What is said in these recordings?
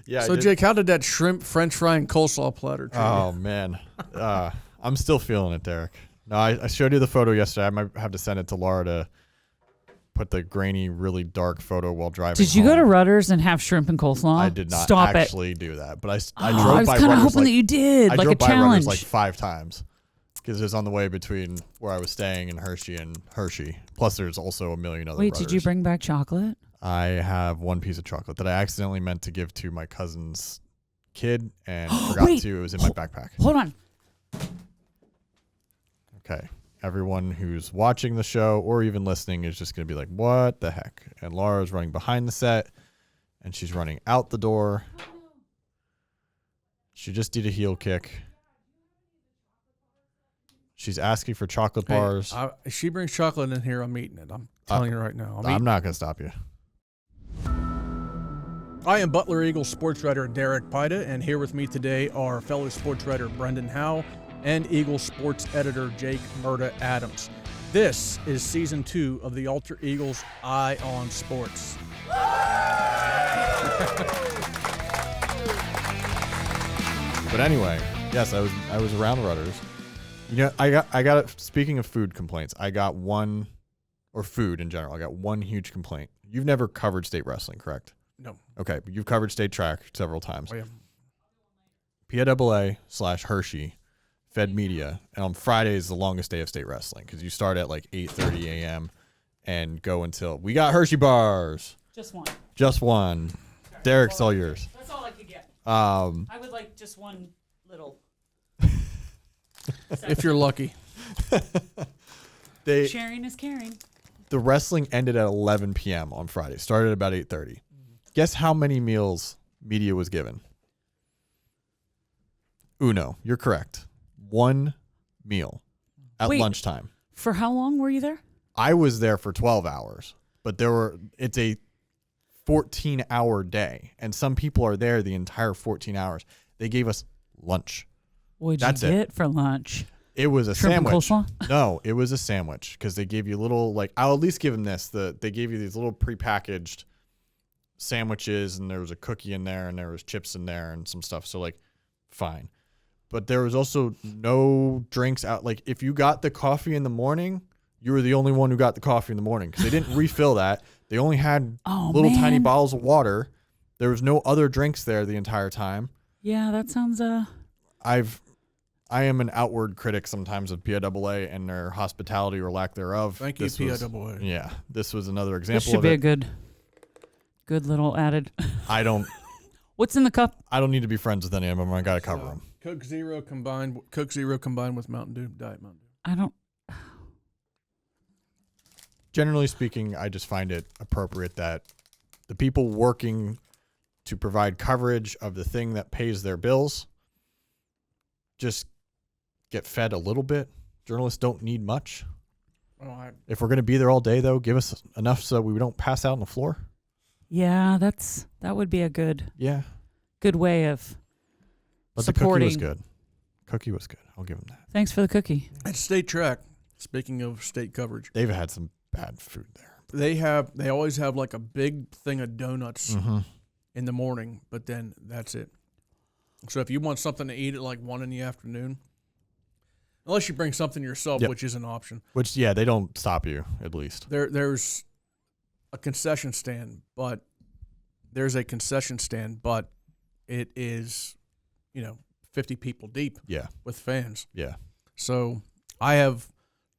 Yeah. So, Jake, how did that shrimp, French fry, and coleslaw platter treat you? Oh, man. I'm still feeling it, Derek. No, I showed you the photo yesterday. I might have to send it to Laura to put the grainy, really dark photo while driving Did you home. go to Rutter's and have shrimp and coleslaw? I did not Stop actually do that, but I drove by I was kind of Rutter's hoping that you did, I like drove a by challenge. Rutter's like 5 times because it was on the way between where I was staying in Hershey and Hershey. Plus, there's also a million other Wait, Rutter's. did you bring back chocolate? I have one piece of chocolate that I accidentally meant to give to my cousin's kid and forgot Wait. to. It was in my backpack. Hold on. Okay. Everyone who's watching the show or even listening is just going to be like, what the heck? And Laura's running behind the set, and she's running out the door. She just did a heel kick. She's asking for chocolate bars. If she brings chocolate in here, I'm eating it. I'm telling you right now. I'm not going to stop you. I am Butler Eagle sports writer Derek Pida, and here with me today are fellow sports writer Brendan Howe and Eagle sports editor Jake Murda Adams. This is season 2 of the Alter Eagles Eye on Sports. But anyway, yes, I was around Rutter's. You know, I got speaking of food complaints, I got one, or food in general, I got one huge complaint. You've never covered state wrestling, correct? No. Okay, but you've covered state track several times. Oh, yeah. PIAA/Hershey fed media, and on Friday is the longest day of state wrestling because you start at like 8:30 a.m. and go until we got Hershey bars. Just one. Just one. Sorry, Derek's all yours. That's all I could get. I would like just one little. If you're lucky. Sharing is caring. The wrestling ended at 11 p.m. on Friday. Started at about 8:30. Guess how many meals media was given? Uno. You're correct. 1 meal at lunchtime. For how long were you there? I was there for 12 hours, but it's a 14-hour day, and some people are there the entire 14 hours. They gave us lunch. What'd you get for lunch? It was a Shrimp and sandwich. coleslaw? No, it was a sandwich because they gave you little, like, I'll at least give them this. They gave you these little prepackaged sandwiches, and there was a cookie in there, and there was chips in there and some stuff. So, like, fine. But there was also no drinks out. Like, if you got the coffee in the morning, you were the only one who got the coffee in the morning because they didn't refill that. They only had tiny bottles of water. There was no other drinks there the entire time. Yeah, that sounds I am an outward critic sometimes of PIAA and their hospitality or lack thereof. Thank you, PIAA. Yeah, this was another example. This should be a good little added. I don't. What's in the cup? I don't need to be friends with any of them. I got to cover them. Coke Zero combined with Mountain Dew, Diet Mountain Dew. I don't. Generally speaking, I just find it appropriate that the people working to provide coverage of the thing that pays their bills just get fed a little bit. Journalists don't need much. If we're going to be there all day, though, give us enough so we don't pass out on the floor. Yeah, that would be a good way of supporting. The cookie was good. I'll give them that. Thanks for the cookie. At state track, speaking of state coverage, they've had some bad food there. They always have like a big thing of donuts in the morning, but then that's it. So if you want something to eat at like 1 in the afternoon, unless you bring something yourself, which is an option. Which, yeah, they don't stop you, at least. There's a concession stand, but it is, 50 people deep with fans. Yeah. So I have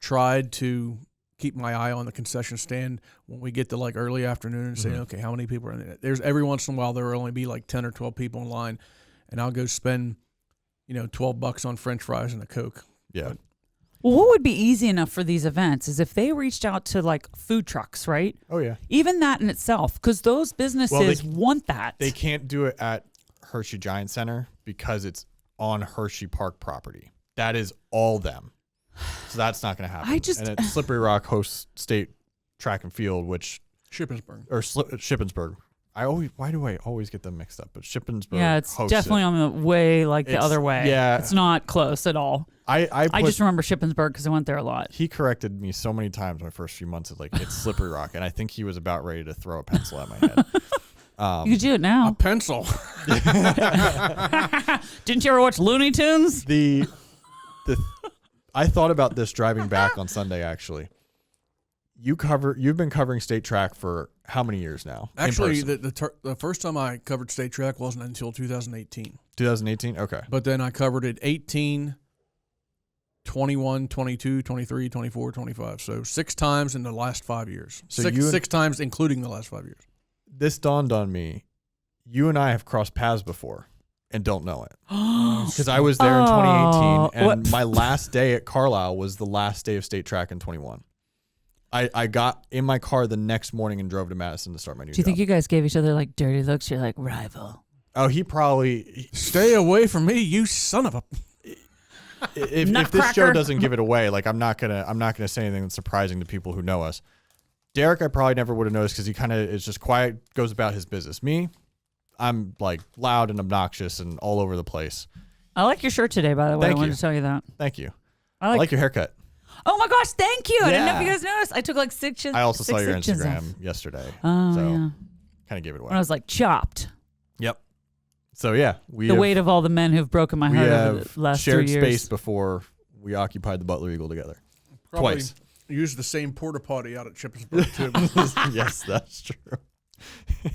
tried to keep my eye on the concession stand when we get to like early afternoon and say, okay, how many people are in there? There's every once in a while there will only be like 10 or 12 people in line, and I'll go spend, $12 on French fries and a Coke. Yeah. Well, what would be easy enough for these events is if they reached out to like food trucks, right? Oh, yeah. Even that in itself, because those businesses want that. They can't do it at Hershey Giant Center because it's on Hershey Park property. That is all them. So that's not going to happen. And it's Slippery Rock hosts state track and field, which Shippensburg. Why do I always get them mixed up? But Shippensburg. Yeah, it's definitely on the way, the other way. Yeah, it's not close at all. I just remember Shippensburg because I went there a lot. He corrected me so many times my first few months of it's Slippery Rock, and I think he was about ready to throw a pencil at my head. You could do it now. A pencil. Didn't you ever watch Looney Tunes? I thought about this driving back on Sunday, actually. You've been covering state track for how many years now? Actually, the first time I covered state track wasn't until 2018. 2018? Okay. But then I covered it 18, 21, 22, 23, 24, 25. So 6 times in the last 5 years. So six times including the last 5 years. This dawned on me. You and I have crossed paths before and don't know it. Because I was there in 2018, and my last day at Carlisle was the last day of state track in 21. I got in my car the next morning and drove to Madison to start my new job. Do you think you guys gave each other like dirty looks? You're like, rival. Oh, he probably... Stay away from me, you son of a... If this show doesn't give it away, like I'm not gonna say anything that's surprising to people who know us. Derek, I probably never would have noticed because he kind of is just quiet, goes about his business. Me, I'm like loud and obnoxious and all over the place. I like your shirt today, by the way. Thank I wanted you. to tell you that. Thank you. I like your haircut. Oh my gosh, thank you. I didn't know if Yeah. you guys noticed. I took like 6 inches. I also saw your inches Instagram off. yesterday. Oh, so yeah. kind of gave it away. When I was like chopped. Yep. So yeah, The weight of all the men who've broken my heart over the last 3 years. shared space before we occupied the Butler Eagle together. Probably Twice. used the same porta potty out at Shippensburg too. Yes, that's true.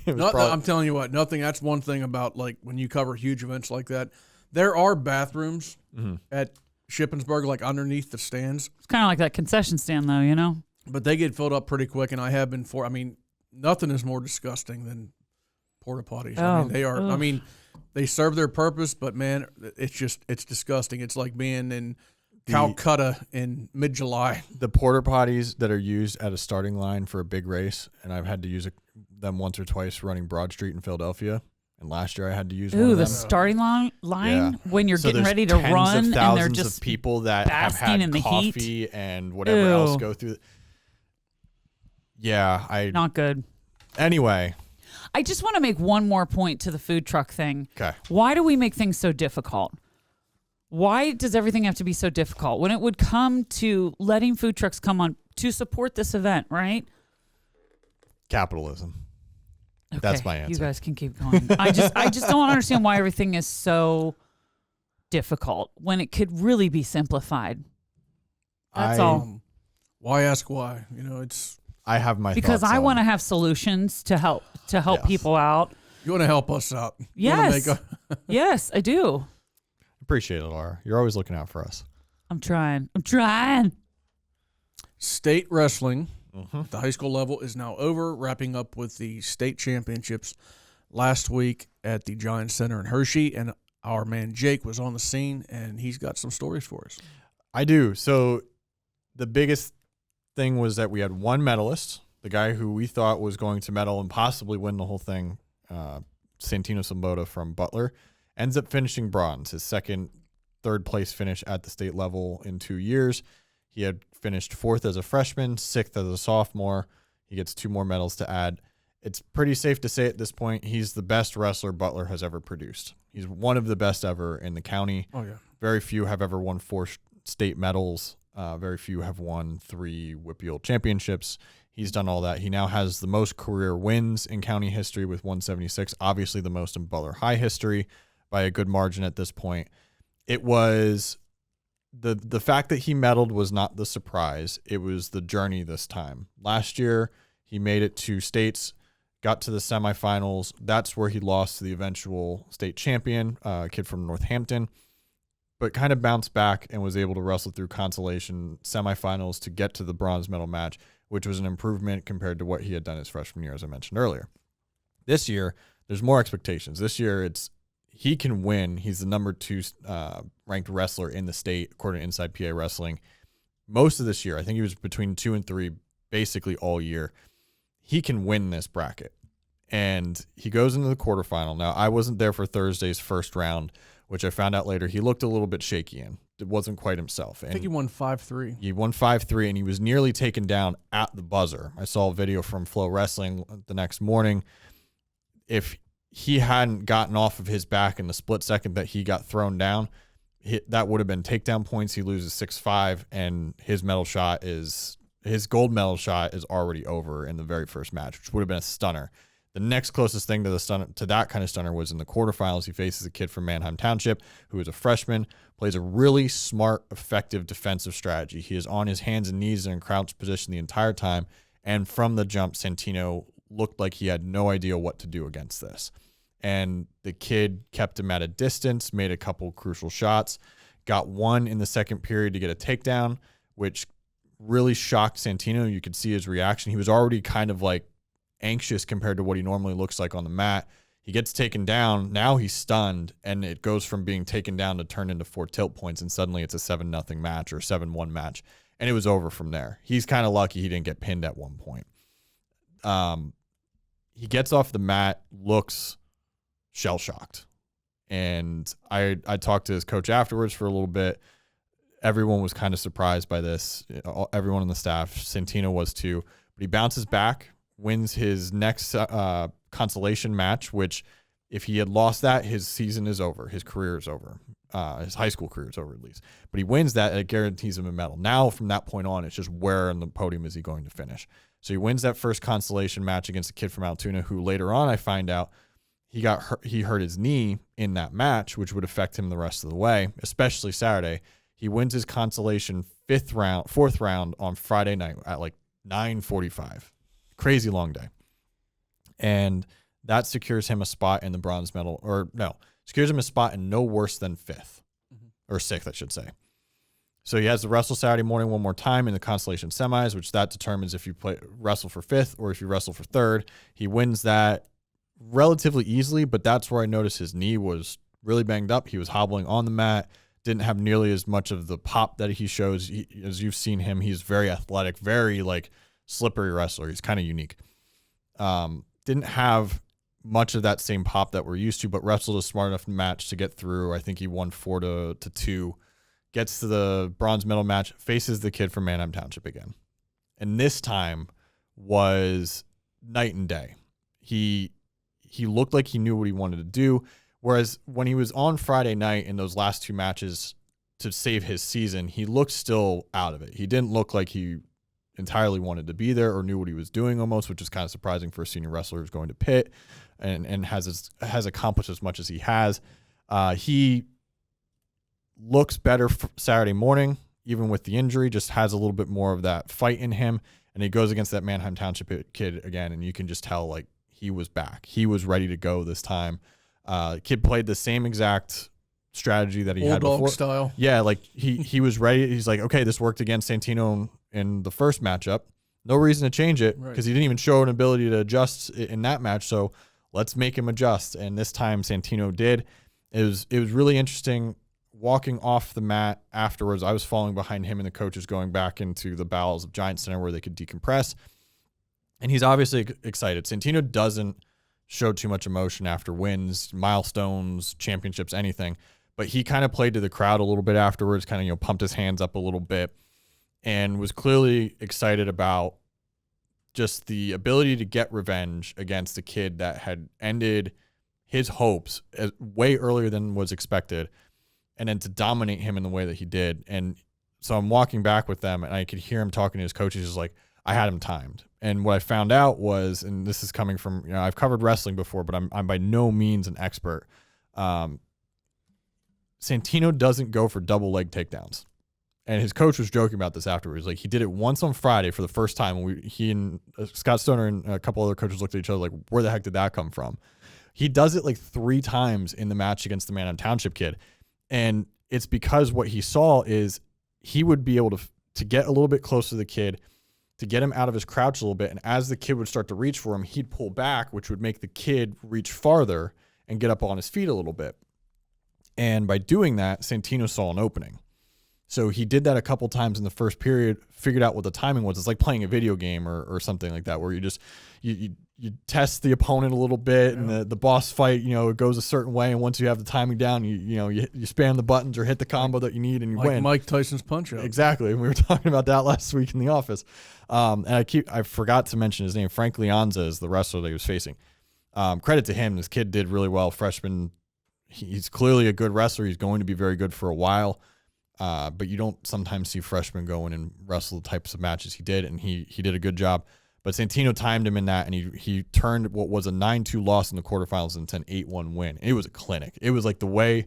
I'm telling you what, that's one thing about like when you cover huge events like that. There are bathrooms at Shippensburg, like underneath the stands. It's kind of like that concession stand, though, you know? But they get filled up pretty quick, and I have been nothing is more disgusting than porta potties. Oh, they are. ugh. They serve their purpose, but man, it's disgusting. It's like being in Calcutta in mid-July. The porta potties that are used at a starting line for a big race, and I've had to use them once or twice running Broad Street in Philadelphia. And last year I had to use one of the them. starting line Yeah. when you're getting there's ready to tens run, of and thousands they're just of people that have basking had in the coffee heat. and whatever else go through. Yeah, not good. Anyway, I just want to make one more point to the food truck thing. okay. Why do we make things so difficult? Why does everything have to be so difficult when it would come to letting food trucks come on to support this event, right? Capitalism. Okay, That's my answer. You guys can keep going. I just don't understand why everything is so difficult when it could really be simplified. That's all. Why ask why? It's I have my because thoughts I on- want to have solutions to help Yes. people out. you want to help us out. Yes, yes, I do. Appreciate it, Laura. You're always looking out for us. I'm trying. State wrestling at the high school level is now over, wrapping up with the state championships last week at the Giant Center in Hershey, and our man Jake was on the scene, and he's got some stories for us. I do. So the biggest thing was that we had one medalist, the guy who we thought was going to medal and possibly win the whole thing, Santino Sloboda from Butler, ends up finishing bronze, his third place finish at the state level in 2 years. He had finished 4th as a freshman, 6th as a sophomore. He gets 2 more medals to add. It's pretty safe to say at this point he's the best wrestler Butler has ever produced. He's one of the best ever in the county. Oh, yeah. Very few have ever won 4 state medals. Very few have won 3 WPIAL championships. He's done all that. He now has the most career wins in county history with 176, obviously the most in Butler High history by a good margin at this point. It was the fact that he medaled was not the surprise. It was the journey this time. Last year, he made it to states, got to the semifinals. That's where he lost to the eventual state champion, a kid from Northampton, but kind of bounced back and was able to wrestle through consolation semifinals to get to the bronze medal match, which was an improvement compared to what he had done his freshman year, as I mentioned earlier. This year, there's more expectations. This year, he can win. He's the number 2 ranked wrestler in the state, according to Inside PIAA Wrestling. Most of this year, I think he was between 2 and 3 basically all year. He can win this bracket. And he goes into the quarterfinal. Now, I wasn't there for Thursday's first round, which I found out later he looked a little bit shaky in. It wasn't quite himself. I think he won 5-3. He won 5-3, and he was nearly taken down at the buzzer. I saw a video from Flow Wrestling the next morning. If he hadn't gotten off of his back in the split second that he got thrown down, that would have been takedown points. He loses 6-5, and his gold medal shot is already over in the very first match, which would have been a stunner. The next closest thing to that kind of stunner was in the quarterfinals. He faces a kid from Manheim Township who is a freshman, plays a really smart, effective defensive strategy. He is on his hands and knees in a crouched position the entire time, and from the jump, Santino looked like he had no idea what to do against this. And the kid kept him at a distance, made a couple crucial shots, got one in the second period to get a takedown, which really shocked Santino. You could see his reaction. He was already kind of like anxious compared to what he normally looks like on the mat. He gets taken down. Now he's stunned, and it goes from being taken down to turn into 4 tilt points, and suddenly it's a 7-0 match or 7-1 match, and it was over from there. He's kind of lucky he didn't get pinned at one point. He gets off the mat, looks shell-shocked, and I talked to his coach afterwards for a little bit. Everyone was kind of surprised by this. Everyone on the staff, Santino was too, but he bounces back, wins his next consolation match, which if he had lost that, his season is over. His career is over. His high school career is over at least. But he wins that, and it guarantees him a medal. Now, from that point on, it's just where on the podium is he going to finish. So he wins that first consolation match against a kid from Altoona who later on I find out he hurt his knee in that match, which would affect him the rest of the way, especially Saturday. He wins his consolation fourth round on Friday night at like 9:45. Crazy long day. And that secures him a spot in the bronze medal, secures him a spot in no worse than 5th or 6th, I should say. So he has to wrestle Saturday morning one more time in the consolation semis, which that determines if you wrestle for 5th or if you wrestle for 3rd. He wins that relatively easily, but that's where I noticed his knee was really banged up. He was hobbling on the mat, didn't have nearly as much of the pop that he shows. As you've seen him, he's very athletic, very slippery wrestler. He's kind of unique. Didn't have much of that same pop that we're used to, but wrestled a smart enough match to get through. I think he won 4-2, gets to the bronze medal match, faces the kid from Manheim Township again. And this time was night and day. He looked like he knew what he wanted to do. Whereas when he was on Friday night in those last 2 matches to save his season, he looked still out of it. He didn't look like he entirely wanted to be there or knew what he was doing almost, which is kind of surprising for a senior wrestler who's going to Pitt and has accomplished as much as he has. He looks better Saturday morning, even with the injury, just has a little bit more of that fight in him. And he goes against that Manheim Township kid again, and you can just tell he was back. He was ready to go this time. Kid played the same exact strategy that he had before. Bulldog style. Yeah, he was ready. He's like, okay, this worked against Santino in the first matchup. No reason to change it because he didn't even show an ability to adjust in that match. So let's make him adjust. And this time Santino did. It was really interesting walking off the mat afterwards. I was following behind him and the coaches going back into the bowels of Giant Center where they could decompress. And he's obviously excited. Santino doesn't show too much emotion after wins, milestones, championships, anything. But he kind of played to the crowd a little bit afterwards, kind of, pumped his hands up a little bit and was clearly excited about just the ability to get revenge against a kid that had ended his hopes way earlier than was expected, and then to dominate him in the way that he did. And so I'm walking back with them, and I could hear him talking to his coaches, just like, I had him timed. And what I found out was, and this is coming from, I've covered wrestling before, but I'm by no means an expert. Santino doesn't go for double leg takedowns. And his coach was joking about this afterwards. Like, he did it once on Friday for the first time. When he and Scott Stoner and a couple other coaches looked at each other like, where the heck did that come from? He does it 3 times in the match against the Manheim Township kid. And it's because what he saw is he would be able to get a little bit closer to the kid, to get him out of his crouch a little bit. And as the kid would start to reach for him, he'd pull back, which would make the kid reach farther and get up on his feet a little bit. And by doing that, Santino saw an opening. So he did that a couple times in the first period, figured out what the timing was. It's like playing a video game or something like that, where you just you test the opponent a little bit, and the boss fight, it goes a certain way. And once you have the timing down, you spam the buttons or hit the combo that you need, and you win. Mike Tyson's punch out. Exactly. And we were talking about that last week in the office. And I forgot to mention his name. Frank Leonza is the wrestler that he was facing. Credit to him. This kid did really well. Freshman. He's clearly a good wrestler. He's going to be very good for a while. But you don't sometimes see freshmen go in and wrestle the types of matches he did, and he did a good job. But Santino timed him in that, and he turned what was a 9-2 loss in the quarterfinals into an 8-1 win. It was a clinic. It was like the way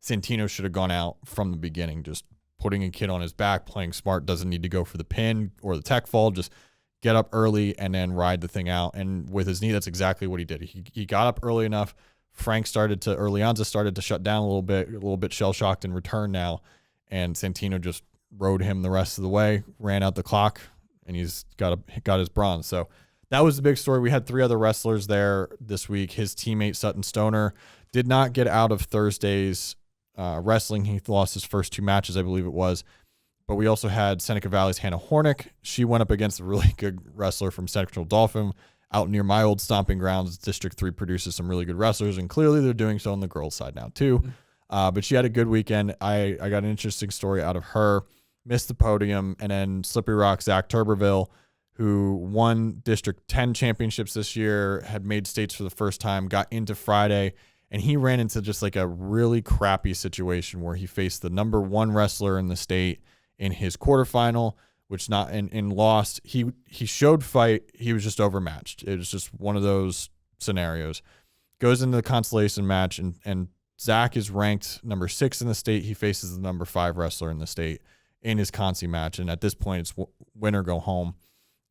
Santino should have gone out from the beginning, just putting a kid on his back, playing smart, doesn't need to go for the pin or the tech fall, just get up early and then ride the thing out. And with his knee, that's exactly what he did. He got up early enough. Orleanza started to shut down a little bit shell-shocked in return now, and Santino just rode him the rest of the way, ran out the clock, and he's got his bronze. So that was the big story. We had 3 other wrestlers there this week. His teammate Sutton Stoner did not get out of Thursday's wrestling. He lost his first 2 matches, I believe it was. But we also had Seneca Valley's Hannah Hornick. She went up against a really good wrestler from Central Dauphin out near my old stomping grounds. District 3 produces some really good wrestlers, and clearly they're doing so on the girls' side now too. But she had a good weekend. I got an interesting story out of her. Missed the podium. And then Slippery Rock Zach Turberville, who won District 10 championships this year, had made states for the first time, got into Friday, and he ran into just like a really crappy situation where he faced the number 1 wrestler in the state in his quarterfinal, which lost. He showed fight. He was just overmatched. It was just one of those scenarios. Goes into the consolation match, and Zach is ranked number 6 in the state. He faces the number 5 wrestler in the state in his consi match, and at this point, it's win or go home.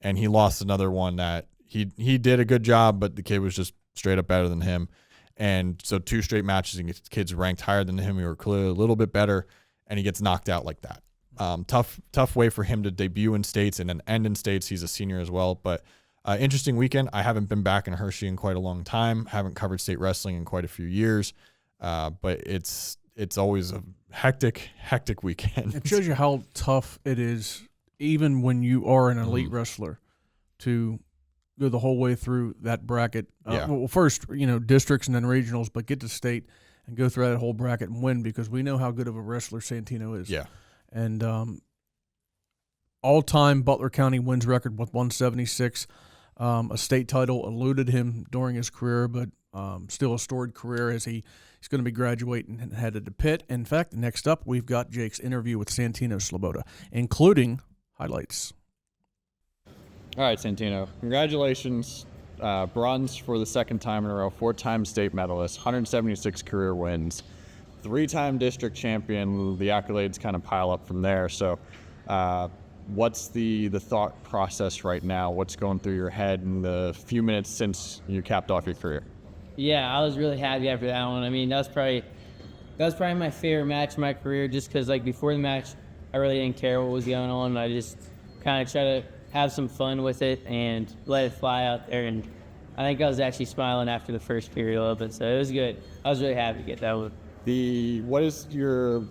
And he lost another one that he did a good job, but the kid was just straight up better than him. And so 2 straight matches against kids ranked higher than him, who were clearly a little bit better, and he gets knocked out like that. Tough way for him to debut in states and then end in states. He's a senior as well, but interesting weekend. I haven't been back in Hershey in quite a long time. Haven't covered state wrestling in quite a few years, but it's always a hectic weekend. It shows you how tough it is, even when you are an elite wrestler, to go the whole way through that bracket. Well, first, districts and then regionals, but get to state and go through that whole bracket and win, because we know how good of a wrestler Santino is. Yeah. And all-time Butler County wins record with 176. A state title eluded him during his career, but still a storied career as he's going to be graduating and headed to Pitt. In fact, next up, we've got Jake's interview with Santino Sloboda, including highlights. All right, Santino, congratulations. Bronze for the 2nd time in a row, 4-time state medalist, 176 career wins. 3-time district champion. The accolades kind of pile up from there. So what's the thought process right now? What's going through your head in the few minutes since you capped off your career? Yeah, I was really happy after that one. I mean, that was probably my favorite match in my career, just because before the match, I really didn't care what was going on. I just kind of try to have some fun with it and let it fly out there. And I think I was actually smiling after the first period a little bit, so it was good. I was really happy to get that one. What is your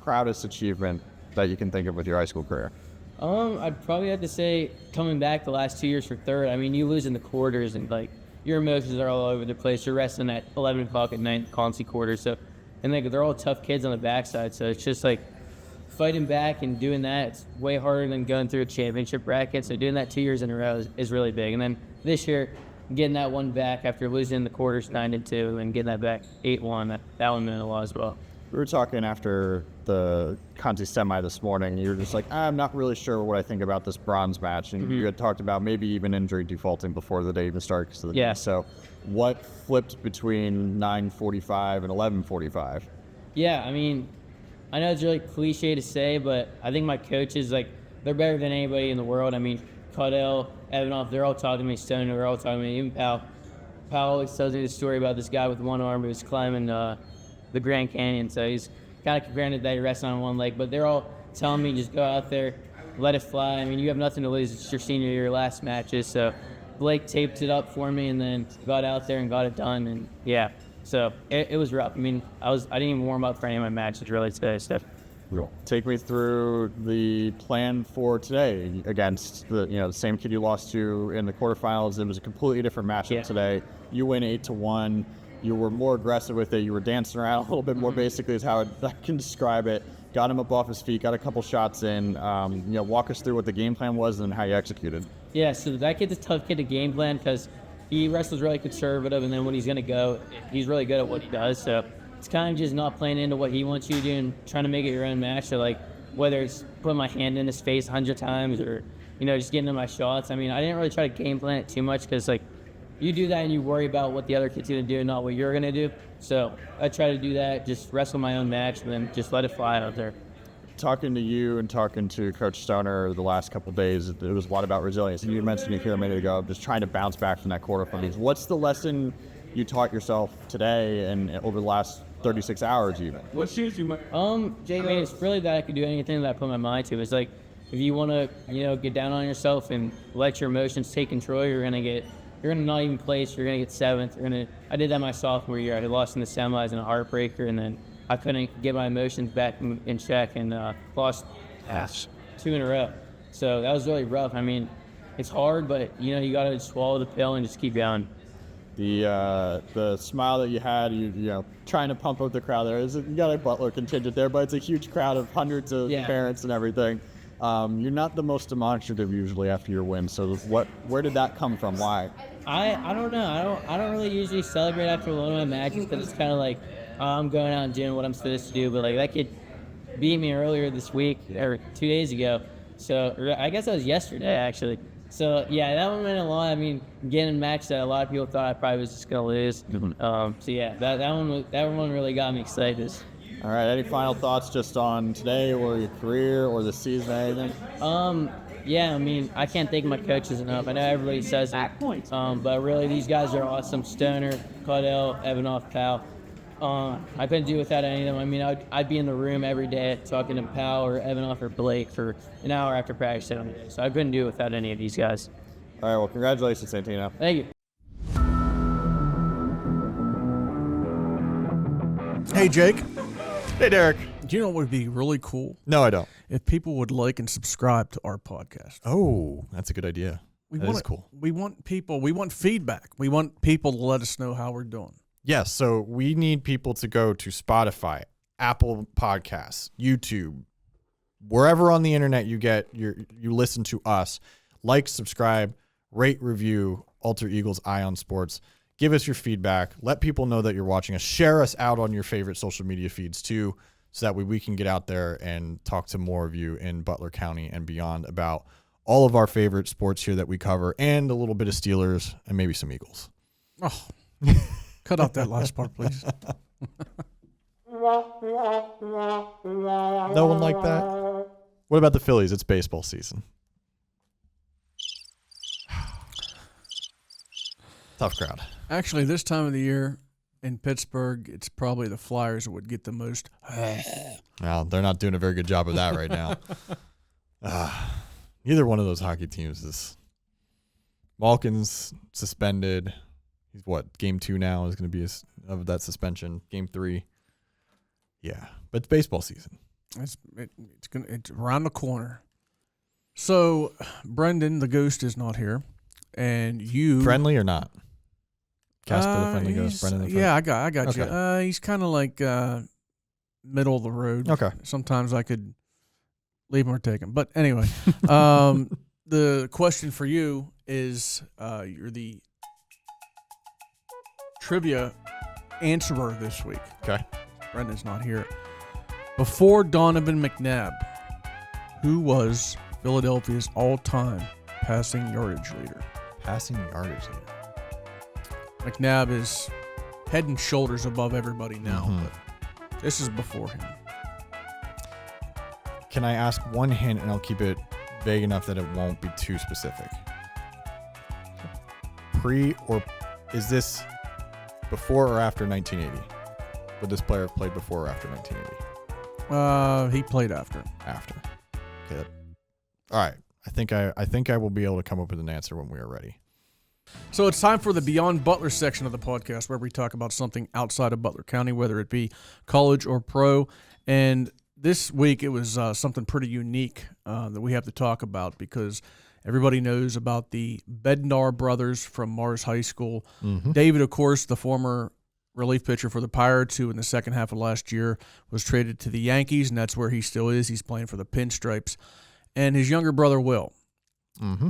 proudest achievement that you can think of with your high school career? I'd probably have to say coming back the last 2 years for 3rd. I mean, you lose in the quarters and your emotions are all over the place. You're wrestling at 11 o'clock at night, consi quarters. So, and they're all tough kids on the backside. So it's just fighting back and doing that. It's way harder than going through a championship bracket. So doing that 2 years in a row is really big. And then this year, getting that one back after losing the quarters 9-2 and getting that back 8-1, that one meant a lot as well. We were talking after the Conti semi this morning. You were just like, I'm not really sure what I think about this bronze match. And you had talked about maybe even injury defaulting before the day even started. So what flipped between 9:45 and 11:45? Yeah, I mean, I know it's really cliche to say, but I think my coaches, they're better than anybody in the world. I mean, Caudell, Evanoff, they're all talking to me. Stone, they're all talking to me. Even Powell always tells me the story about this guy with one arm who was climbing the Grand Canyon. So he's kind of comparing it that he rests on one leg. But they're all telling me just go out there, let it fly. I mean, you have nothing to lose. It's your senior year, last matches. So Blake taped it up for me and then got out there and got it done. And yeah, so it was rough. I mean, I didn't even warm up for any of my matches really today. So. Take me through the plan for today against the same kid you lost to in the quarterfinals. It was a completely different matchup today. You win 8-1. You were more aggressive with it. You were dancing around a little bit more, basically, is how I can describe it. Got him up off his feet, got a couple shots in. Walk us through what the game plan was and how you executed. Yeah, so that kid's a tough kid to game plan because he wrestles really conservative, and then when he's going to go, he's really good at what he does. So it's kind of just not playing into what he wants you to do and trying to make it your own match. So, whether it's putting my hand in his face 100 times or just getting to my shots. I mean, I didn't really try to game plan it too much because, like, you do that and you worry about what the other kid's going to do, not what you're going to do. So I try to do that, just wrestle my own match, and then just let it fly out there. Talking to you and talking to Coach Stoner the last couple of days, it was a lot about resilience. And you mentioned it here a minute ago, just trying to bounce back from that quarterfinals. What's the lesson you taught yourself today and over the last 36 hours even? What shoes you might? Jay, it's really that I could do anything that I put my mind to. It's like, if you want to, get down on yourself and let your emotions take control, you're gonna not even place. You're gonna get seventh. I did that my sophomore year. I lost in the semis in a heartbreaker, and then I couldn't get my emotions back in check and lost 2 in a row. So that was really rough. I mean, it's hard, but you gotta swallow the pill and just keep going. The smile that you had, trying to pump up the crowd there. You got a Butler contingent there, but it's a huge crowd of hundreds of parents and everything. You're not the most demonstrative usually after your win. So where did that come from? Why? I don't know. I don't really usually celebrate after one of my matches because it's kind of like I'm going out and doing what I'm supposed to do. But like that kid beat me earlier this week or 2 days ago. So I guess that was yesterday actually. So yeah, that one meant a lot. I mean, getting a match that a lot of people thought I probably was just gonna lose. So yeah, that one really got me excited. All right. Any final thoughts just on today or your career or the season, anything? Yeah, I mean, I can't thank my coaches enough. I know everybody says that, but really these guys are awesome. Stoner, Claudel, Evanoff, Powell. I couldn't do without any of them. I mean, I'd be in the room every day talking to Powell or Evanoff or Blake for an hour after practice. So I couldn't do it without any of these guys. All right. Well, congratulations, Santino. Thank you. Hey, Jake. Hey, Derek. Do you know what would be really cool? No, I don't. If people would like and subscribe to our podcast. Oh, that's a good idea. That is cool. We want feedback. We want people to let us know how we're doing. Yes, so we need people to go to Spotify, Apple Podcasts, YouTube, wherever on the internet you listen to us. Like, subscribe, rate, review Alter Eagles Eye on Sports. Give us your feedback. Let people know that you're watching us. Share us out on your favorite social media feeds too, so that way we can get out there and talk to more of you in Butler County and beyond about all of our favorite sports here that we cover, and a little bit of Steelers and maybe some Eagles. Oh, cut out that last part, please. No one like that? What about the Phillies? It's baseball season. Tough crowd. Actually, this time of the year in Pittsburgh, it's probably the Flyers that would get the most. Well, they're not doing a very good job of that right now. Neither one of those hockey teams is. Malkin's suspended. He's game 2 now is going to be of that suspension. Game 3. Yeah, but it's baseball season. It's around the corner. So Brendan, the ghost, is not here, and you friendly or not? Casper the friendly ghost. Brendan the friendly. Yeah, I got Okay. you. He's kind of like middle of the road. Okay. Sometimes I could leave him or take him, but anyway, the question for you is, you're the trivia answerer this week. Okay. Brendan's not here. Before Donovan McNabb, who was Philadelphia's all-time passing yardage leader? Passing yardage leader. McNabb is head and shoulders above everybody now, Mhm. but this is before him. Can I ask one hint, and I'll keep it vague enough that it won't be too specific? Is this before or after 1980? Would this player have played before or after 1980? He played after. After. Okay. All right. I think I will be able to come up with an answer when we are ready. So it's time for the Beyond Butler section of the podcast, where we talk about something outside of Butler County, whether it be college or pro. And this week it was something pretty unique that we have to talk about, because everybody knows about the Bednar brothers from Mars High School. Mm-hmm. David, of course, the former relief pitcher for the Pirates, who in the second half of last year was traded to the Yankees, and that's where he still is. He's playing for the Pinstripes. And his younger brother, Will. Mm-hmm.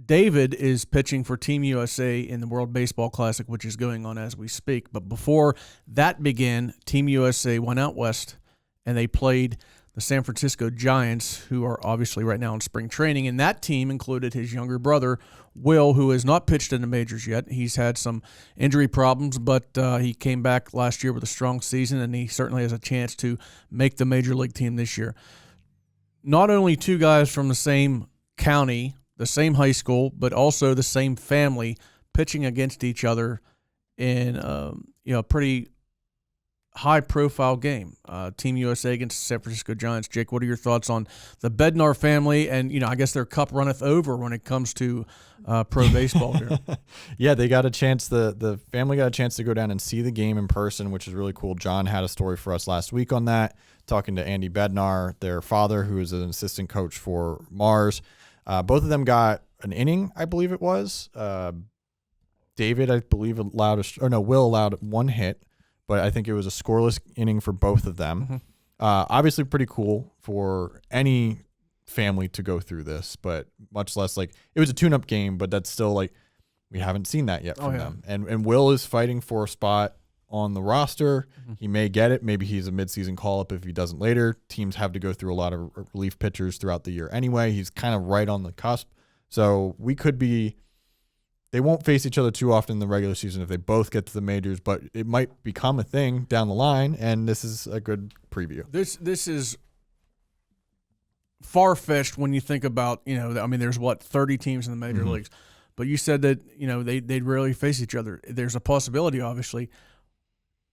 David is pitching for Team USA in the World Baseball Classic, which is going on as we speak. But before that began, Team USA went out west, and they played the San Francisco Giants, who are obviously right now in spring training. And that team included his younger brother, Will, who has not pitched in the majors yet. He's had some injury problems, but he came back last year with a strong season, and he certainly has a chance to make the major league team this year. Not only two guys from the same county, the same high school, but also the same family pitching against each other in a pretty high-profile game. Team USA against the San Francisco Giants. Jake, what are your thoughts on the Bednar family? And, I guess their cup runneth over when it comes to pro baseball here. Yeah, they got a chance. The family got a chance to go down and see the game in person, which is really cool. John had a story for us last week on that, talking to Andy Bednar, their father, who is an assistant coach for Mars. Both of them got an inning, I believe it was. David, I believe, Will allowed one hit, but I think it was a scoreless inning for both of them. Mm-hmm. Obviously pretty cool for any family to go through this, but much less it was a tune-up game, but that's still we haven't seen that yet from them. And Will is fighting for a spot on the roster. Mm-hmm. He may get it. Maybe he's a midseason call-up if he doesn't later. Teams have to go through a lot of relief pitchers throughout the year anyway. He's kind of right on the cusp. So they won't face each other too often in the regular season if they both get to the majors, but it might become a thing down the line, and this is a good preview. This is far-fetched when you think about, there's 30 teams in the major leagues, but you said that, they'd rarely face each other. There's a possibility, obviously.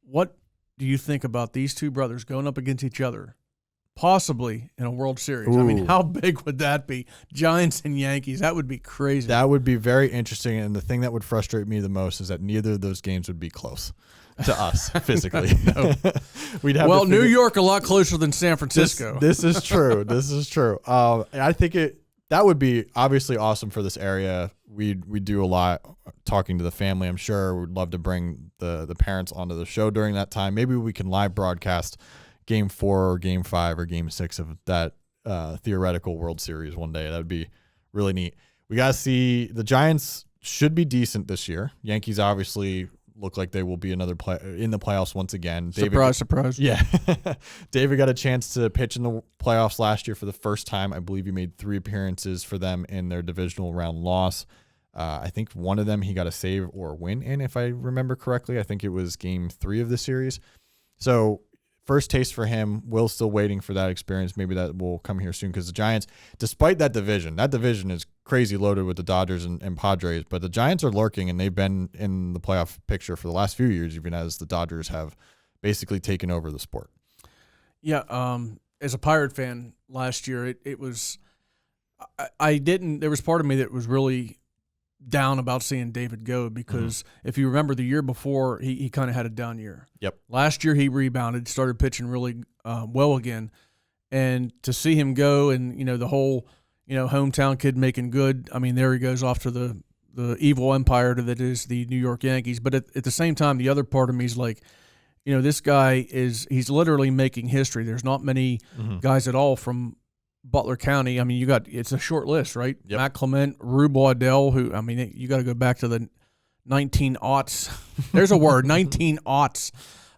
What do you think about these two brothers going up against each other, possibly in a World Series? Ooh. I mean, how big would that be? Giants and Yankees, that would be crazy. That would be very interesting, and the thing that would frustrate me the most is that neither of those games would be close to us physically. We'd have New York a lot closer than San Francisco. This is true. This is true. I think that would be obviously awesome for this area. We do a lot talking to the family. I'm sure we'd love to bring the parents onto the show during that time. Maybe we can live broadcast Game 4 or Game 5 or Game 6 of that theoretical World Series one day. That would be really neat. We got to see the Giants should be decent this year. Yankees obviously look like they will be in the playoffs once again. Surprise. Yeah. David got a chance to pitch in the playoffs last year for the first time. I believe he made 3 appearances for them in their divisional round loss. I think one of them he got a save or win in, if I remember correctly. I think it was Game 3 of the series. So first taste for him. Will's still waiting for that experience. Maybe that will come here soon, because the Giants, despite that division is crazy loaded with the Dodgers and Padres, but the Giants are lurking, and they've been in the playoff picture for the last few years, even as the Dodgers have basically taken over the sport. Yeah, as a Pirate fan last year, it was there was part of me that was really down about seeing David go, because if you remember the year before, he kind of had a down year. Yep. Last year he rebounded, started pitching really well again, and to see him go, and the whole hometown kid making good. I mean, there he goes off to the evil empire that is the New York Yankees. But at the same time, the other part of me is this guy he's literally making history. There's not many guys at all from Butler County. I mean, it's a short list, right? Yep. Matt Clement, Rube Waddell, who, I mean, you got to go back to the 19-aughts. There's a word, 19-aughts.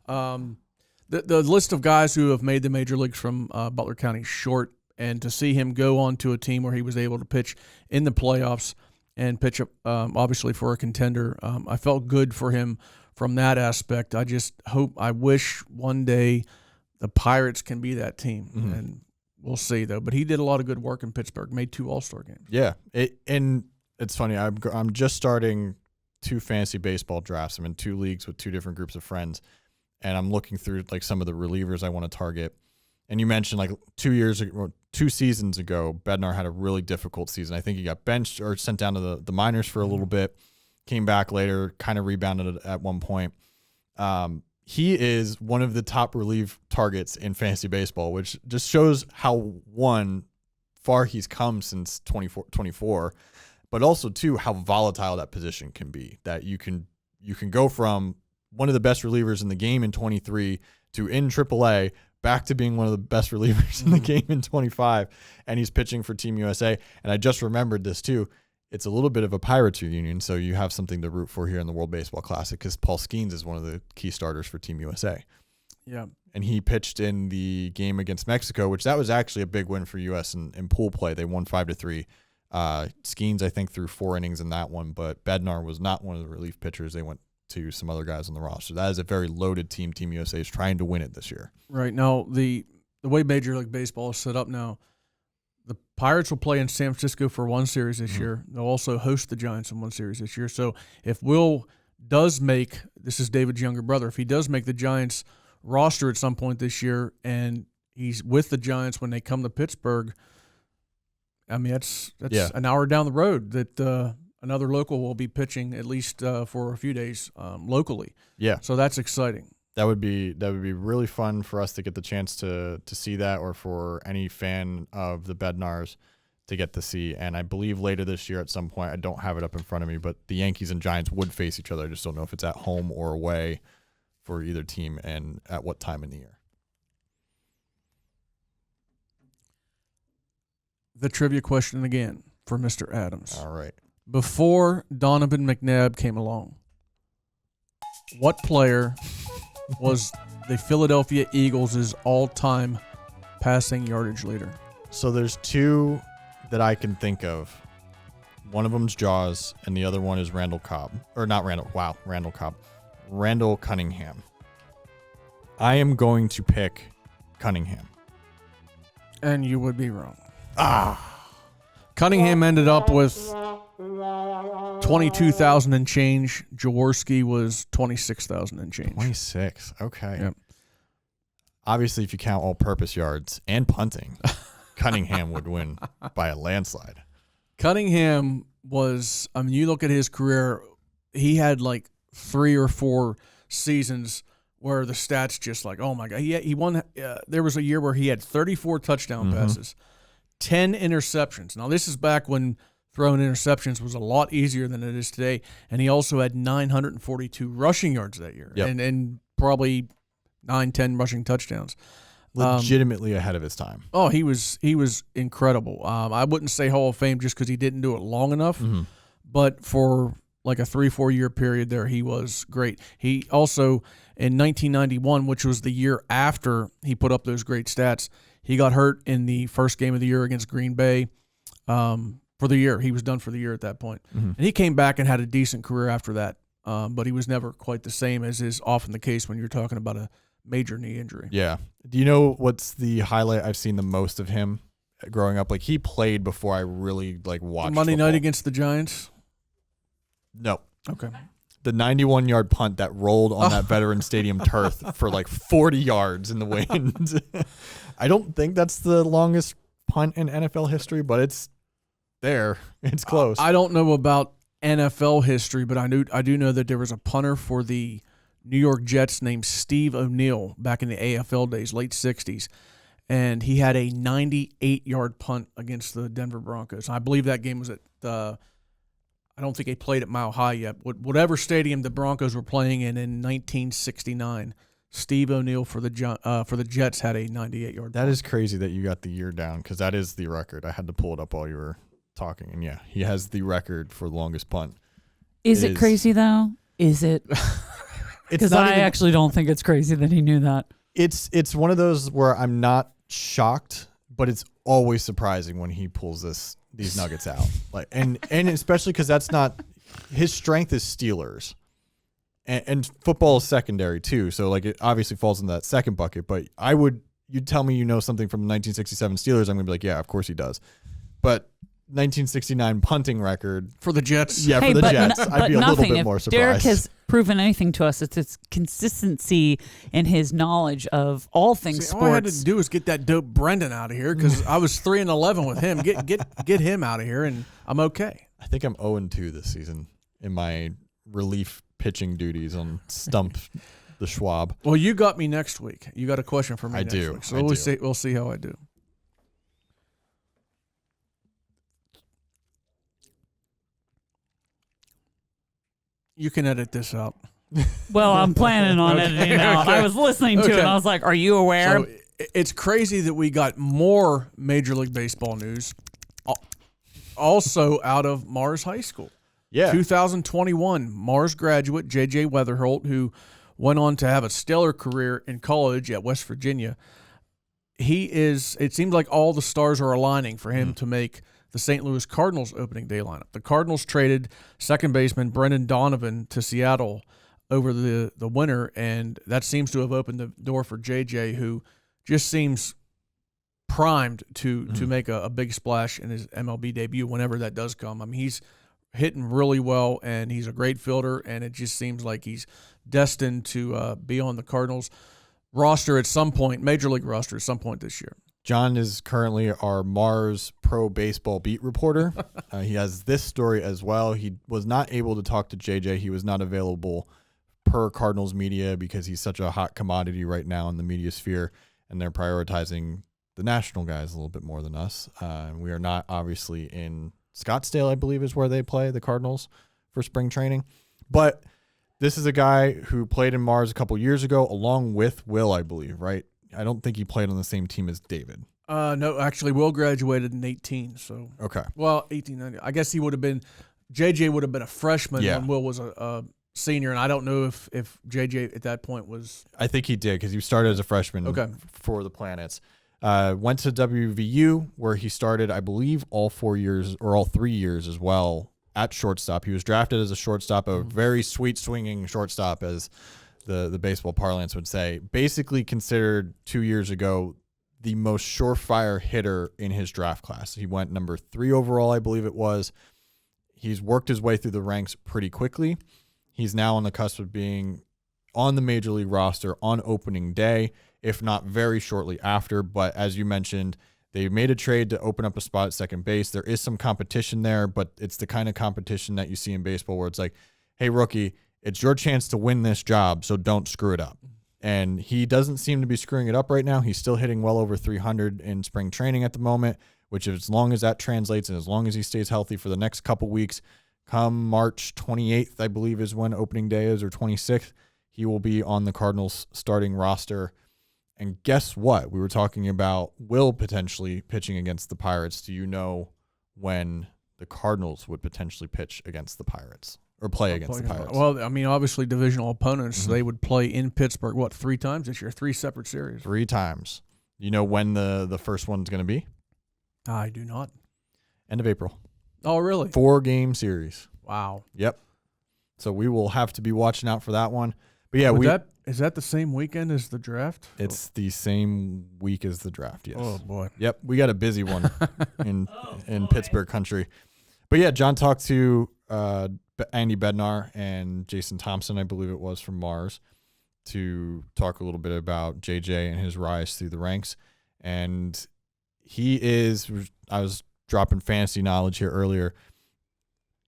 The list of guys who have made the major leagues from Butler County is short, and to see him go on to a team where he was able to pitch in the playoffs and pitch obviously for a contender, I felt good for him from that aspect. I wish one day the Pirates can be that team, and we'll see, though. But he did a lot of good work in Pittsburgh, made 2 All-Star games. Yeah. And it's funny. I'm just starting 2 fantasy baseball drafts. I'm in 2 leagues with 2 different groups of friends, and I'm looking through some of the relievers I want to target. And you mentioned 2 seasons ago, Bednar had a really difficult season. I think he got benched or sent down to the minors for a little bit, came back later, kind of rebounded at one point. He is one of the top relief targets in fantasy baseball, which just shows how, far he's come since 24, but also, 2, how volatile that position can be. That you can go from one of the best relievers in the game in 23 to in AAA, back to being one of the best relievers in the game in 25, and he's pitching for Team USA. And I just remembered this, too. It's a little bit of a Pirates reunion, so you have something to root for here in the World Baseball Classic, because Paul Skeens is one of the key starters for Team USA. Yeah. And he pitched in the game against Mexico, which that was actually a big win for U.S. in pool play. They won 5-3. Skeens, I think, threw 4 innings in that one, but Bednar was not one of the relief pitchers. They went to some other guys on the roster. That is a very loaded team. Team USA is trying to win it this year. Right. Now, the way Major League Baseball is set up now, the Pirates will play in San Francisco for one series this year. They'll also host the Giants in one series this year. So if Will does make, this is David's younger brother, if he does make the Giants roster at some point this year and he's with the Giants when they come to Pittsburgh, I mean, that's an hour down the road that another local will be pitching at least for a few days locally. Yeah. So that's exciting. That would be really fun for us to get the chance to see that, or for any fan of the Bednars to get to see. And I believe later this year at some point, I don't have it up in front of me, but the Yankees and Giants would face each other. I just don't know if it's at home or away for either team and at what time in the year. The trivia question again for Mr. Adams. All right. Before Donovan McNabb came along, what player was the Philadelphia Eagles' all-time passing yardage leader? So there's 2 that I can think of. One of them's Jaws, and the other one is Randall Cobb. Or not Randall. Wow, Randall Cobb. Randall Cunningham. I am going to pick Cunningham. And you would be wrong. Cunningham ended up with 22,000 and change. Jaworski was 26,000 and change. 26. Okay. Yep. Obviously, if you count all-purpose yards and punting, Cunningham would win by a landslide. Cunningham was, I mean, you look at his career, he had like 3 or 4 seasons where the stats just like, oh my God. He won. There was a year where he had 34 touchdown passes, 10 interceptions. Now, this is back when throwing interceptions was a lot easier than it is today. And he also had 942 rushing yards that year, and probably 9-10 rushing touchdowns. Legitimately ahead of his time. Oh, he was incredible. I wouldn't say Hall of Fame just because he didn't do it long enough, but for like a 3-4 year period there, he was great. He also, in 1991, which was the year after he put up those great stats, he got hurt in the first game of the year against Green Bay for the year. He was done for the year at that point. And he came back and had a decent career after that, but he was never quite the same as is often the case when you're talking about a major knee injury. Yeah. Do you know what's the highlight I've seen the most of him growing up? Like, he played before I really watched Monday football. night against the Giants? No. Okay. The 91-yard punt that rolled on that Veteran Stadium turf for 40 yards in the wind. I don't think that's the longest punt in NFL history, but it's there. It's close. I don't know about NFL history, but I do know that there was a punter for the New York Jets named Steve O'Neill back in the AFL days, late 60s, and he had a 98-yard punt against the Denver Broncos. I believe that game was at I don't think they played at Mile High yet. Whatever stadium the Broncos were playing in 1969, Steve O'Neill for the Jets had a 98-yard. That is crazy that you got the year down, because that is the record. I had to pull it up while you were talking, and yeah, he has the record for the longest punt. Is it crazy though? Is it? Because I actually don't think it's crazy that he knew that. It's one of those where I'm not shocked, but it's always surprising when he pulls these nuggets out. And especially because that's not his strength is Steelers, and football is secondary too. So it obviously falls in that second bucket. But you'd tell me something from the 1967 Steelers, I'm gonna be like, yeah, of course he does. But 1969 punting record for the Jets. Yeah, for the Jets. I'd be a little bit more surprised. Derek has proven anything to us, it's his consistency in his knowledge of all things sports. All I had to do was get that dope Brendan out of here, because I was 3-11 with him. Get him out of here, and I'm okay. I think I'm 0-2 this season in my relief pitching duties on Stump the Schwab. Well, you got me next week. You got a question for me next do. week. So we'll see how I do. You can edit this out. Well, I'm planning on editing it out. I was listening to it, and I was like, are you aware? So it's crazy that we got more Major League Baseball news also out of Mars High School. Yeah. 2021, Mars graduate JJ Wetherholt, who went on to have a stellar career in college at West Virginia. It seems like all the stars are aligning for him to make the St. Louis Cardinals opening day lineup. The Cardinals traded second baseman Brendan Donovan to Seattle over the winter, and that seems to have opened the door for JJ, who just seems primed to make a big splash in his MLB debut whenever that does come. I mean, he's hitting really well, and he's a great fielder, and it just seems like he's destined to be on the Cardinals roster at some point, Major League roster at some point this year. John is currently our Mars Pro Baseball beat reporter. He has this story as well. He was not able to talk to JJ. He was not available per Cardinals media because he's such a hot commodity right now in the media sphere, and they're prioritizing the national guys a little bit more than us. And we are not obviously in Scottsdale, I believe, is where they play, the Cardinals, for spring training. But this is a guy who played in Mars a couple years ago, along with Will, I believe, right? I don't think he played on the same team as David. No, actually, Will graduated in 18. So Okay. well, 18. I guess he would have been. JJ would have been a freshman when Will was a senior, and I don't know if JJ at that point was. I think he did because he started as a freshman for the Planets. Went to WVU where he started, I believe, all 4 years or all 3 years as well at shortstop. He was drafted as a shortstop, a very sweet swinging shortstop, as the baseball parlance would say. Basically considered 2 years ago the most surefire hitter in his draft class. He went number 3 overall, I believe it was. He's worked his way through the ranks pretty quickly. He's now on the cusp of being on the Major League roster on opening day, if not very shortly after. But as you mentioned, they made a trade to open up a spot at second base. There is some competition there, but it's the kind of competition that you see in baseball where it's like, hey, rookie, it's your chance to win this job, so don't screw it up. And he doesn't seem to be screwing it up right now. He's still hitting well over 300 in spring training at the moment, which as long as that translates and as long as he stays healthy for the next couple weeks, come March 28th, I believe is when opening day is, or 26th, he will be on the Cardinals starting roster. And guess what? We were talking about Will potentially pitching against the Pirates. Do you know when the Cardinals would potentially pitch against the Pirates or play against the Pirates? Well, I mean, obviously divisional opponents, they would play in Pittsburgh, 3 times this year? 3 separate series. 3 times. You know when the first one's going to be? I do not. End of April. Oh, really? 4-game series. Wow. Yep. So we will have to be watching out for that one. But yeah, is that the same weekend as the draft? It's the same week as the draft, yes. Oh, boy. Yep, we got a busy one in Pittsburgh country. But yeah, John talked to Andy Bednar and Jason Thompson, I believe it was, from Mars, to talk a little bit about JJ and his rise through the ranks. And I was dropping fantasy knowledge here earlier.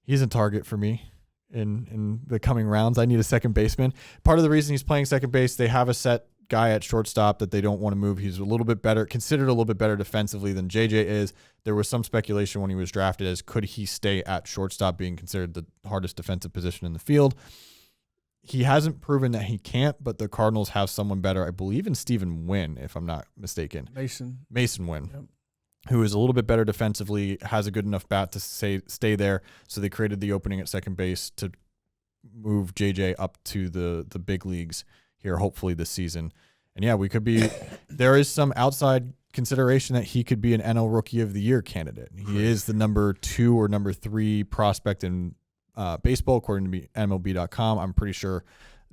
He's a target for me in the coming rounds. I need a second baseman. Part of the reason he's playing second base, they have a set guy at shortstop that they don't want to move. He's a little bit better, considered a little bit better defensively than JJ is. There was some speculation when he was drafted as could he stay at shortstop, being considered the hardest defensive position in the field. He hasn't proven that he can't, but the Cardinals have someone better, I believe, in Stephen Wynn, if I'm not mistaken. Mason Wynn. Yep. Who is a little bit better defensively, has a good enough bat to stay there. So they created the opening at second base to move JJ up to the big leagues here, hopefully this season. And yeah, there is some outside consideration that he could be an NL Rookie of the Year candidate. He is the number 2 or number 3 prospect in baseball, according to MLB.com. I'm pretty sure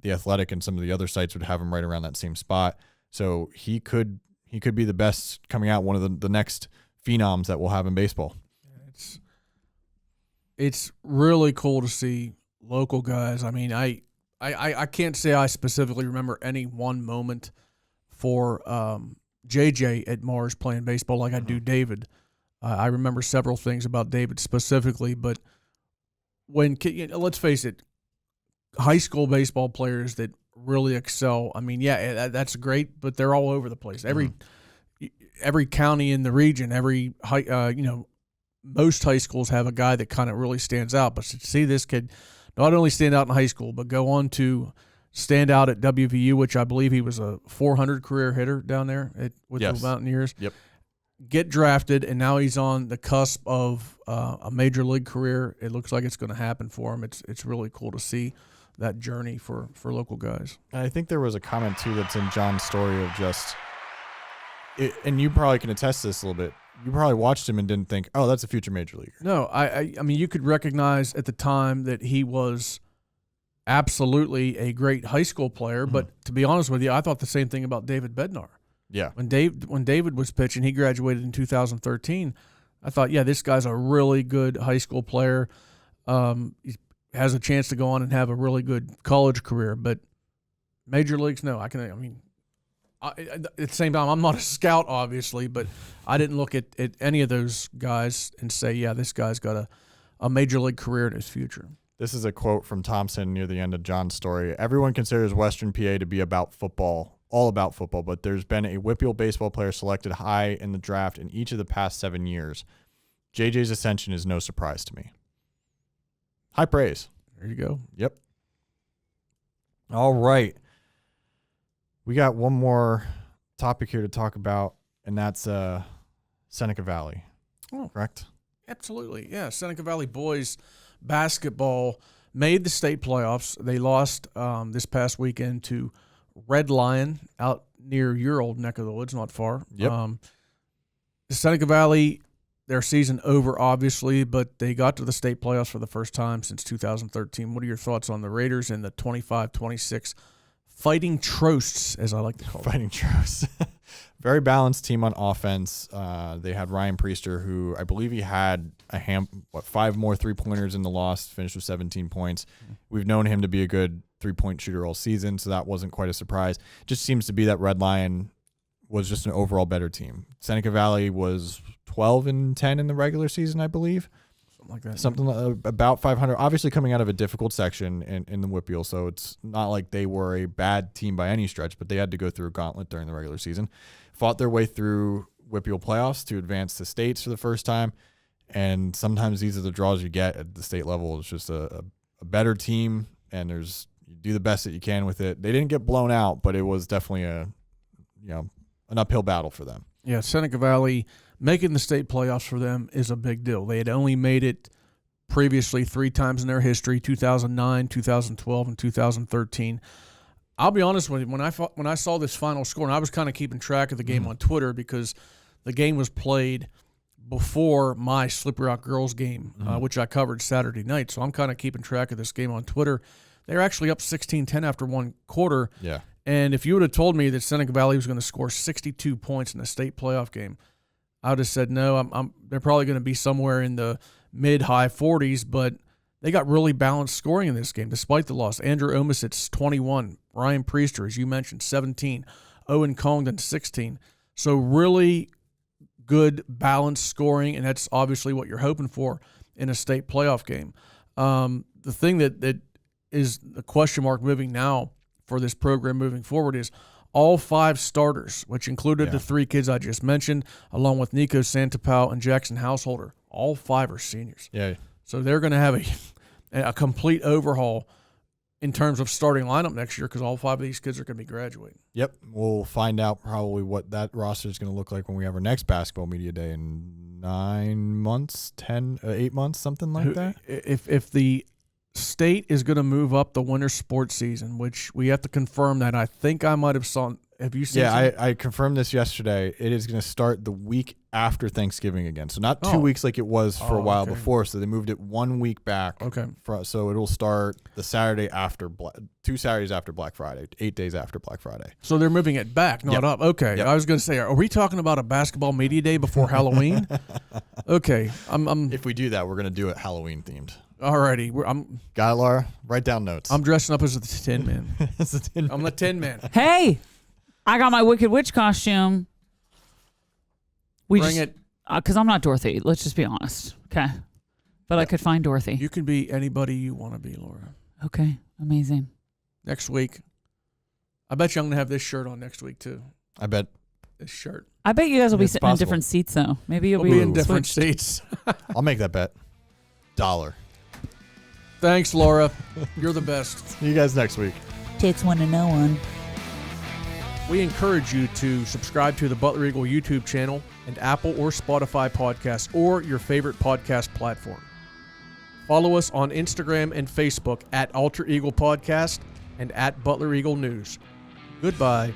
The Athletic and some of the other sites would have him right around that same spot. So he could be the best coming out, one of the next phenoms that we'll have in baseball. It's really cool to see local guys. I mean, I can't say I specifically remember any one moment for JJ at Mars playing baseball like I do David. I remember several things about David specifically, but let's face it, high school baseball players that really excel, I mean, yeah, that's great, but they're all over the place. Every county in the region, most high schools have a guy that kind of really stands out. But to see this kid not only stand out in high school, but go on to stand out at WVU, which I believe he was a 400 career hitter down there with the Mountaineers. Yep. Get drafted, and now he's on the cusp of a major league career. It looks like it's going to happen for him. It's really cool to see that journey for local guys. And I think there was a comment too that's in John's story of just, and you probably can attest to this a little bit. You probably watched him and didn't think, oh, that's a future major leaguer. No, I mean, you could recognize at the time that he was absolutely a great high school player. But to be honest with you, I thought the same thing about David Bednar. Yeah. When David was pitching, he graduated in 2013. I thought, yeah, this guy's a really good high school player. He has a chance to go on and have a really good college career. But major leagues, no. At the same time, I'm not a scout, obviously, but I didn't look at any of those guys and say, yeah, this guy's got a major league career in his future. This is a quote from Thompson near the end of John's story. Everyone considers Western PA to be about football, all about football, but there's been a Whippeal baseball player selected high in the draft in each of the past 7 years. JJ's ascension is no surprise to me. High praise. There you go. Yep. All right. We got one more topic here to talk about, and that's Seneca Valley. Oh, correct? Absolutely. Yeah, Seneca Valley boys basketball made the state playoffs. They lost this past weekend to Red Lion out near your old neck of the woods, not far. Yep. Seneca Valley, their season over, obviously, but they got to the state playoffs for the first time since 2013. What are your thoughts on the Raiders and the 25-26 Fighting Trosts, as I like to call them? Fighting Trosts. Very balanced team on offense. They had Ryan Priester, who I believe he had 5 more three-pointers in the loss, finished with 17 points. We've known him to be a good three-point shooter all season, so that wasn't quite a surprise. Just seems to be that Red Lion was just an overall better team. Seneca Valley was 12-10 in the regular season, I believe. Something like that. Something about 500. Obviously coming out of a difficult section in the Whippeal, so it's not like they were a bad team by any stretch, but they had to go through a gauntlet during the regular season. Fought their way through Whippeal playoffs to advance to states for the first time, and sometimes these are the draws you get at the state level. It's just a better team, and you do the best that you can with it. They didn't get blown out, but it was definitely an uphill battle for them. Yeah, Seneca Valley making the state playoffs for them is a big deal. They had only made it previously 3 times in their history, 2009, 2012, and 2013. I'll be honest with you, when I saw this final score, and I was kind of keeping track of the game on Twitter because the game was played before my Slippery Rock girls game, which I covered Saturday night. So I'm kind of keeping track of this game on Twitter. They're actually up 16-10 after one quarter. Yeah. And if you would have told me that Seneca Valley was going to score 62 points in a state playoff game, I would have said no. They're probably going to be somewhere in the mid-high 40s, but they got really balanced scoring in this game despite the loss. Andrew Omisitz, 21. Ryan Priester, as you mentioned, 17. Owen Congdon, 16. So really good balanced scoring, and that's obviously what you're hoping for in a state playoff game. The thing that is the question mark moving now for this program moving forward is all 5 starters, which included the 3 kids I just mentioned, along with Nico Santapau and Jackson Householder. All 5 are seniors. Yeah. So they're going to have a complete overhaul in terms of starting lineup next year because all 5 of these kids are going to be graduating. Yep. We'll find out probably what that roster is going to look like when we have our next basketball media day in 9 months, 8 months, something like that. If the state is going to move up the winter sports season, which we have to confirm that. I think I might have saw. Have you seen? Yeah, I confirmed this yesterday. It is going to start the week after Thanksgiving again. So not 2 weeks like it was for a while before. So they moved it 1 week back. Okay. So it'll start the Saturday after 2 Saturdays after Black Friday, 8 days after Black Friday. So they're moving it back, not up. Okay. Yep. I was going to say, are we talking about a basketball media day before Halloween? Okay. If we do that, we're going to do it Halloween themed. Alrighty. Got it, Laura? Write down notes. I'm dressing up as the Tin Man. I'm the Tin Man. Hey, I got my Wicked Witch costume. Bring it. Because I'm not Dorothy. Let's just be honest. Okay. But I could find Dorothy. You can be anybody you want to be, Laura. Okay. Amazing. Next week. I bet you I'm going to have this shirt on next week, too. I bet. This shirt. I bet you guys will be sitting in different seats, though. Maybe you'll be in different switched. seats. I'll make that bet. $1. Thanks, Laura. You're the best. See you guys next week. Takes one to know one. We encourage you to subscribe to the Butler Eagle YouTube channel and Apple or Spotify podcasts or your favorite podcast platform. Follow us on Instagram and Facebook at Alter Eagle Podcast and at Butler Eagle News. Goodbye.